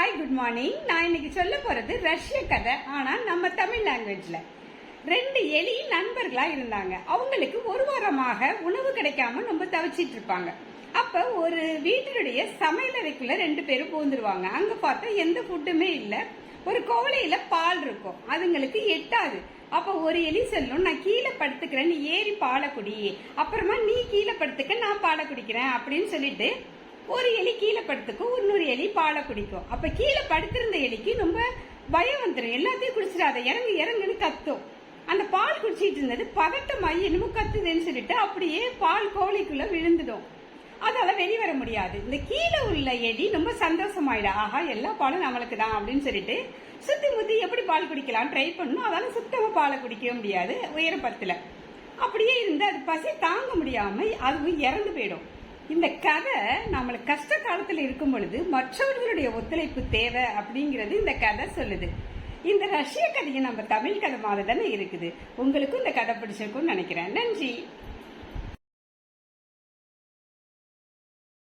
Hi, good morning. நான் இன்னைக்கு சொல்ல போறது ரஷ்ய கதை. ஆனா நம்ம தமிழ் லாங்குவேஜ்ல. 2 எலி நண்பர்களா இருந்தாங்க. அவங்களுக்கு ஒரு வாரமாக உணவு கிடைக்காம ரொம்ப தவிச்சிட்டு இருப்பாங்க. அப்ப ஒரு வீட்டினுடைய சமையலறைக்குள்ள 2 பேரும் போந்துருவாங்க. அங்க பார்த்தா எந்த ஃபுட்டுமே இல்ல. ஒரு கோவலையில பால் இருக்கும், அதுங்களுக்கு எட்டாது. அப்ப ஒரு எலி சொல்லும், நான் கீழே படுத்துக்கிறேன், நீ ஏறி பாலை குடி, அப்புறமா நீ கீழே படுத்துக்க, நான் பாலை குடிக்கிறேன் அப்படின்னு சொல்லிட்டு ஒரு எலி கீழே படுத்துக்கும், இன்னொரு எலி பாலை குடிக்கும். அப்ப கீழே படுத்திருந்த எலிக்கு ரொம்ப பயம் வந்துடும், எல்லாத்தையும் குடிச்சிடாத, இறங்கு இறங்குன்னு கத்தும். அந்த பால் குடிச்சிட்டு இருந்தது பதட்டமாயி என்னமோ கத்துதுன்னு சொல்லிட்டு அப்படியே பால் கோழிக்குள்ள விழுந்துடும். அதால வெளிவர முடியாது. இந்த கீழே உள்ள எலி ரொம்ப சந்தோஷமாயிடா, ஆஹா எல்லா பாலும் நம்மளுக்கு தான் அப்படின்னு சொல்லிட்டு சுத்தி முத்தி எப்படி பால் குடிக்கலாம் ட்ரை பண்ணும். அதால சுத்தமா பாலை குடிக்க முடியாது, உயரப்பத்துல அப்படியே இருந்து அது பசி தாங்க முடியாம அதுவும் இறந்து போயிடும். இந்த கதை நம்மளுக்கு கஷ்ட காலத்துல இருக்கும் பொழுது மற்றவர்களுடைய ஒத்துழைப்பு தேவை அப்படிங்கிறது இந்த கதை சொல்லுது. இந்த ரஷ்ய கதையை நம்ம தமிழ் கதை மாதிரி தானே இருக்குது. உங்களுக்கும் இந்த கதை பிடிச்சிருக்கும்னு நினைக்கிறேன். நன்றி.